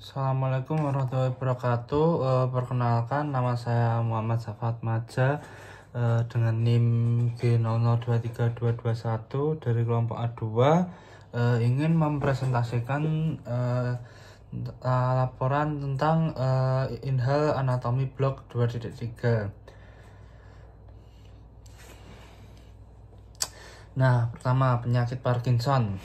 Assalamualaikum warahmatullahi wabarakatuh. Perkenalkan, nama saya Muhammad Safat Maja dengan NIM G0023221 dari kelompok A2. Ingin mempresentasikan laporan tentang inhal anatomi blok 2.3. Nah, pertama penyakit Parkinson.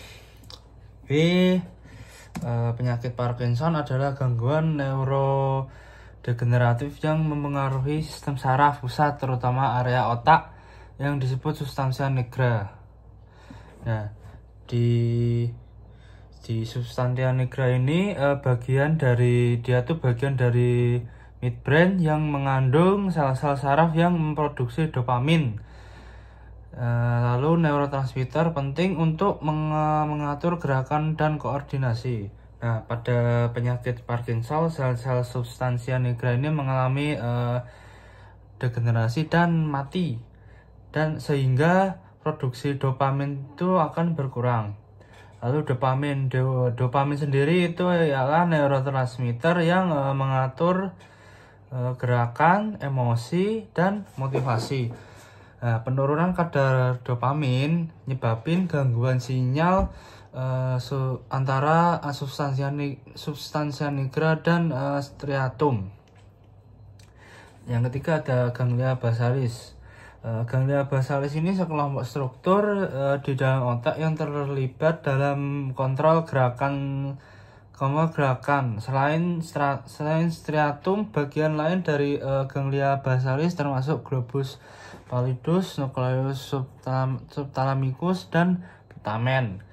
Penyakit Parkinson adalah gangguan neurodegeneratif yang mempengaruhi sistem saraf pusat, terutama area otak yang disebut substansia nigra. Nah, di substansia nigra ini bagian dari midbrain yang mengandung sel-sel saraf yang memproduksi dopamin. Lalu neurotransmitter penting untuk mengatur gerakan dan koordinasi. Nah, pada penyakit Parkinson, sel-sel substansia nigra ini mengalami degenerasi dan mati, dan sehingga produksi dopamin itu akan berkurang. Lalu dopamin sendiri itu ialah neurotransmitter yang mengatur gerakan, emosi, dan motivasi. Nah, penurunan kadar dopamin nyebabin gangguan sinyal antara substansia nigra dan striatum. Yang ketiga ada ganglia basalis. Ganglia basalis ini sekelompok struktur di dalam otak yang terlibat dalam kontrol gerakan. Selain striatum, bagian lain dari ganglia basalis termasuk globus pallidus, nucleus subthalamicus, dan putamen.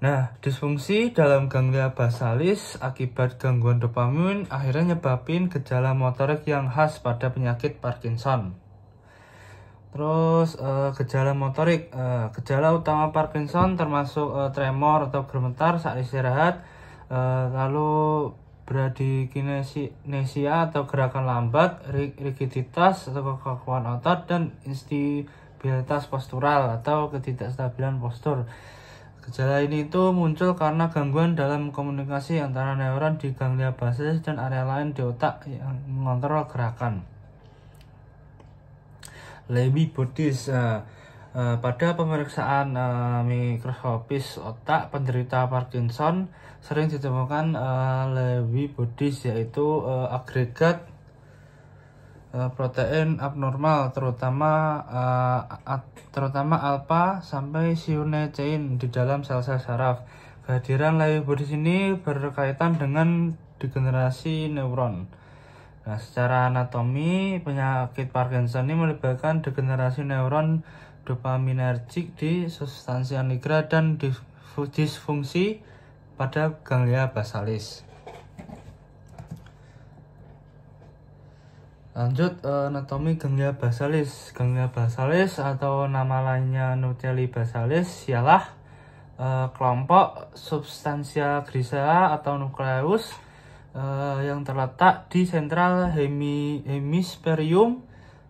Nah, disfungsi dalam ganglia basalis akibat gangguan dopamin akhirnya nyebabin gejala motorik yang khas pada penyakit Parkinson. Terus gejala motorik, gejala utama Parkinson termasuk tremor atau gemetar saat istirahat, lalu bradykinesia atau gerakan lambat, rigiditas atau kekakuan otot, dan instabilitas postural atau ketidakstabilan postur. Gejala ini itu muncul karena gangguan dalam komunikasi antara neuron di ganglia basalis dan area lain di otak yang mengontrol gerakan. Lewy bodies. Pada pemeriksaan mikroskopis otak penderita Parkinson sering ditemukan Lewy bodies, yaitu agregat protein abnormal, terutama alpha sampai cyanogen di dalam sel-sel saraf. Kehadiran Lewy bodies ini berkaitan dengan degenerasi neuron. Nah, secara anatomi, penyakit Parkinson ini melibatkan degenerasi neuron dopaminergik di substansia nigra dan disfungsi pada ganglia basalis. Lanjut, anatomi ganglia basalis. Ganglia basalis atau nama lainnya nuclei basalis ialah kelompok substansia grisa atau nukleus yang terletak di sentral hemisferium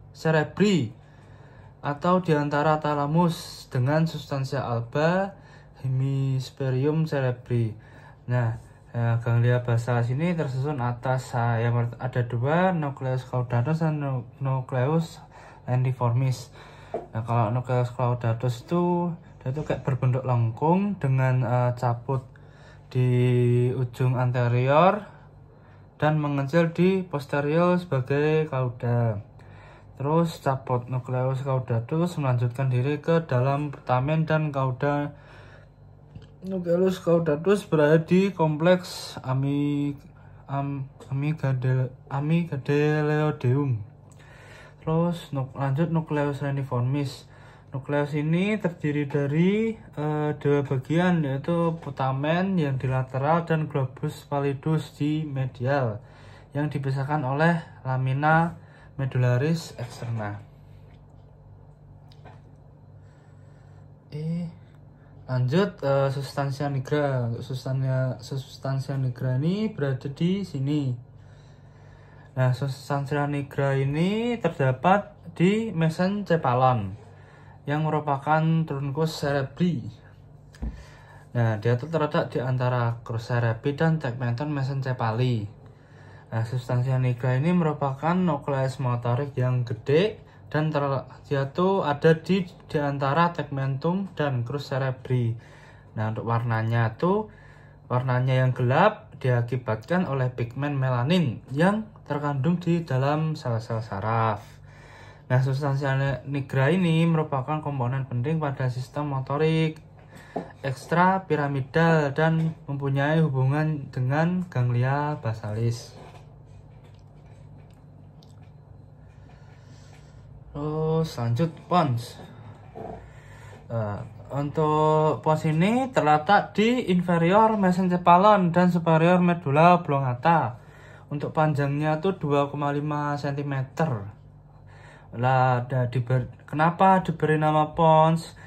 cerebri atau di antara talamus dengan substansia alba hemisferium cerebri. Nah, ganglia basalis ini tersusun atas yang ada dua, nucleus caudatus dan nucleus lentiformis. Nah, kalau nucleus caudatus itu kayak berbentuk lengkung dengan caput di ujung anterior dan mengecil di posterior sebagai cauda. Terus caput nucleus caudatus melanjutkan diri ke dalam putamen dan cauda nucleus caudatus berada di kompleks amygdaleoidum. Terus lanjut nucleus lentiformis. Nukleus ini terdiri dari dua bagian, yaitu putamen yang di lateral dan globus pallidus di medial yang dipisahkan oleh lamina medullaris externa. Lanjut, substansia nigra. Substansia nigra ini berada di sini. Nah, substansia nigra ini terdapat di mesencephalon yang merupakan truncus cerebri. Nah, dia tuh terletak di antara crus cerebri dan tegmentum mesencepali. Nah, substansia nigra ini merupakan nukleus motorik yang gede dan dia tuh ada di antara tegmentum dan crus cerebri. Nah, untuk warnanya yang gelap diakibatkan oleh pigmen melanin yang terkandung di dalam sel-sel saraf. Nah, substansia nigra ini merupakan komponen penting pada sistem motorik ekstra piramidal dan mempunyai hubungan dengan ganglia basalis. Terus lanjut pons. Untuk pons ini terletak di inferior mesencephalon dan superior medulla oblongata. Untuk panjangnya tuh 2,5 cm. Kenapa diberi nama pons?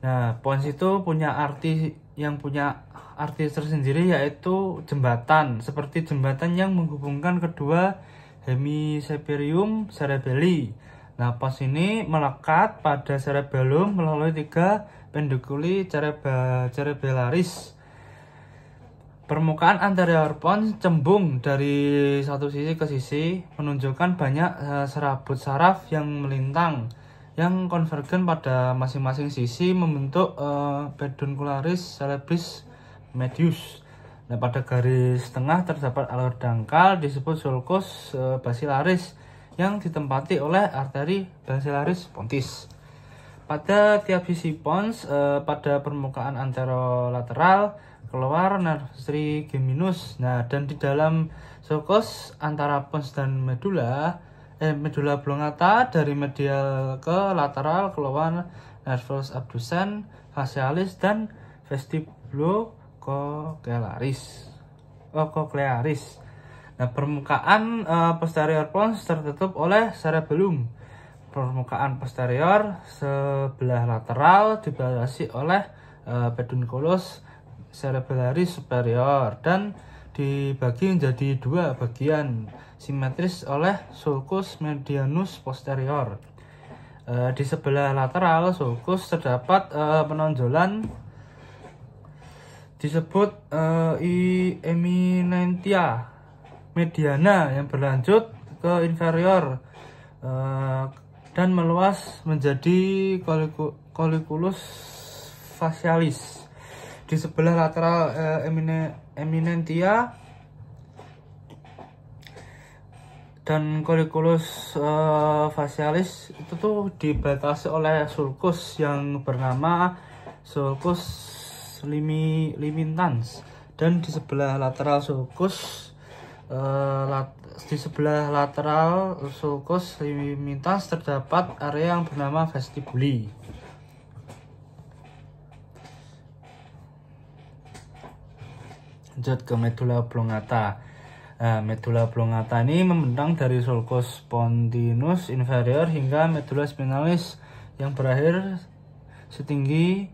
Nah, pons itu punya arti tersendiri, yaitu jembatan, seperti jembatan yang menghubungkan kedua hemispherium cerebelli. Nah, pons ini melekat pada cerebellum melalui 3 pendukuli cerebellaris. Permukaan anterior pons cembung dari satu sisi ke sisi, menunjukkan banyak serabut saraf yang melintang yang konvergen pada masing-masing sisi membentuk peduncularis cerebris medius. Nah, pada garis tengah terdapat alur dangkal disebut sulcus basilaris yang ditempati oleh arteri basilaris pontis. Pada tiap sisi pons, pada permukaan anterolateral keluar nervus trigeminus. Nah, dan di dalam sulcus antara pons dan medulla oblongata, dari medial ke lateral keluar nervus abducens, facialis, dan vestibulocochlearis. Nah, permukaan posterior pons tertutup oleh cerebellum. Permukaan posterior sebelah lateral dibatasi oleh pedunculus cerebellaris superior dan dibagi menjadi 2 bagian simetris oleh sulcus medianus posterior. Di sebelah lateral sulcus terdapat penonjolan disebut eminentia mediana yang berlanjut ke inferior dan meluas menjadi colliculus facialis. Di sebelah lateral eminentia dan colliculus facialis itu tuh dibatasi oleh sulcus yang bernama sulcus limitans, dan di sebelah lateral sulcus limitans terdapat area yang bernama vestibuli. Lanjut ke medulla oblongata. Nah, medulla oblongata ini membentang dari sulcus spontinus inferior hingga medulla spinalis yang berakhir setinggi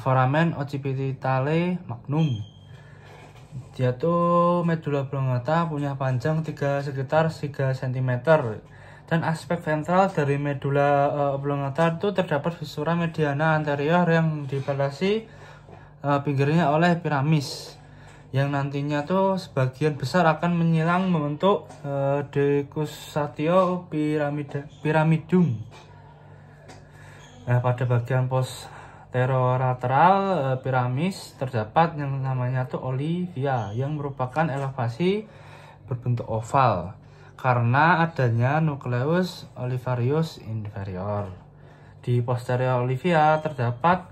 foramen occipitale magnum. Dia tuh medulla oblongata punya panjang sekitar 3 cm, dan aspek ventral dari medulla oblongata itu terdapat fissura mediana anterior yang dibatasi pinggirnya oleh piramis, yang nantinya tuh sebagian besar akan menyilang membentuk decussatio pyramidum. Nah, pada bagian posterolateral piramis terdapat yang namanya tuh olivia, yang merupakan elevasi berbentuk oval karena adanya nukleus olivarius inferior. Di posterior olivia terdapat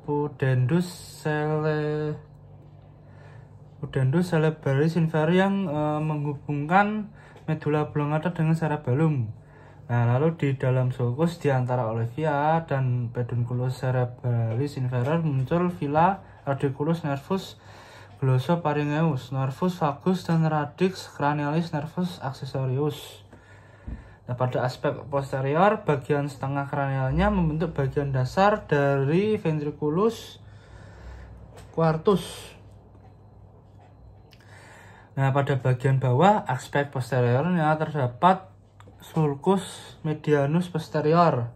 pudendus cerebellaris inferior yang menghubungkan medulla oblongata dengan cerebellum. Nah, lalu di dalam sulcus di antara olivia dan pedunculus cerebellaris inferior muncul villa radiculus nervus glossopharyngeus, nervus vagus, dan radix cranialis nervus accessorius. Nah, pada aspek posterior, bagian setengah kranialnya membentuk bagian dasar dari ventriculus quartus. Nah, pada bagian bawah aspek posteriornya terdapat sulcus medianus posterior.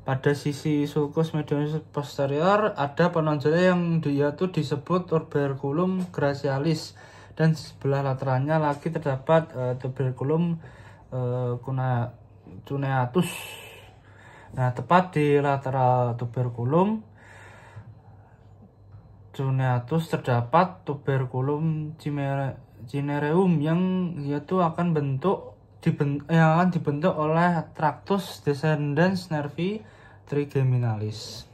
pada sisi sulcus medius posterior ada penonjolnya yang dia tuh disebut tuberculum gracialis, dan di sebelah lateralnya lagi terdapat tuberculum cuneatus. Nah, tepat di lateral tuberculum cuneatus terdapat tuberculum cinereum yang dia tuh akan dibentuk oleh tractus descendens nervi trigeminalis.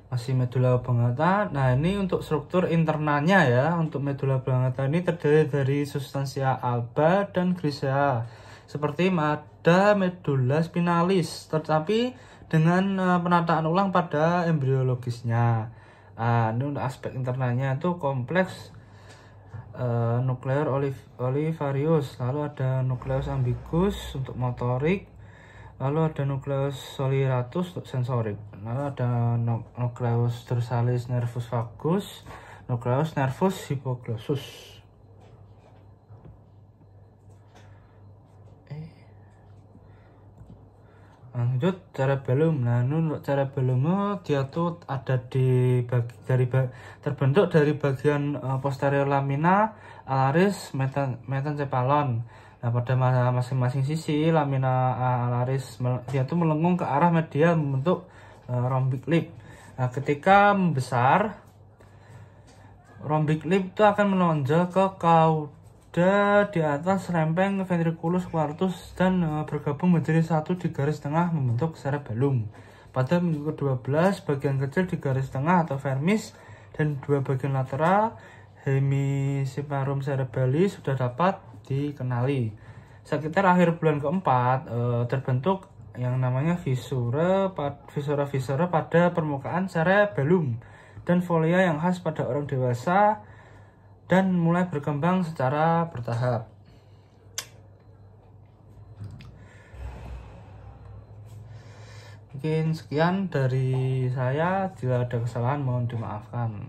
Masih medula oblongata. Nah, ini untuk struktur internalnya ya. Untuk medula oblongata ini terdiri dari substansia alba dan grisea, seperti ada medula spinalis, tetapi dengan penataan ulang pada embriologisnya. Ini untuk aspek internalnya itu kompleks nukleus olivarius, lalu ada nukleus ambiguus untuk motorik, lalu ada nukleus soliratus untuk sensorik, lalu ada nukleus dorsalis nervus vagus, nukleus nervus hypoglossus. Lanjut cerebellum. Nah, untuk cerebellum dia tuh ada terbentuk dari bagian posterior lamina, alaris, metencephalon. Nah, pada masing-masing sisi lamina alaris dia tuh melengung ke arah medial membentuk rhombic lip. Nah, ketika membesar, rhombic lip itu akan menonjol ke cauda di atas lempeng ventriculus quartus dan bergabung menjadi satu di garis tengah membentuk cerebellum. Pada minggu ke-12, bagian kecil di garis tengah atau vermis dan dua bagian lateral hemiciparum cerebelli sudah dapat dikenali. Sekitar akhir bulan keempat terbentuk yang namanya visura pada permukaan cerebellum dan folia yang khas pada orang dewasa dan mulai berkembang secara bertahap. Mungkin sekian dari saya, jika ada kesalahan mohon dimaafkan.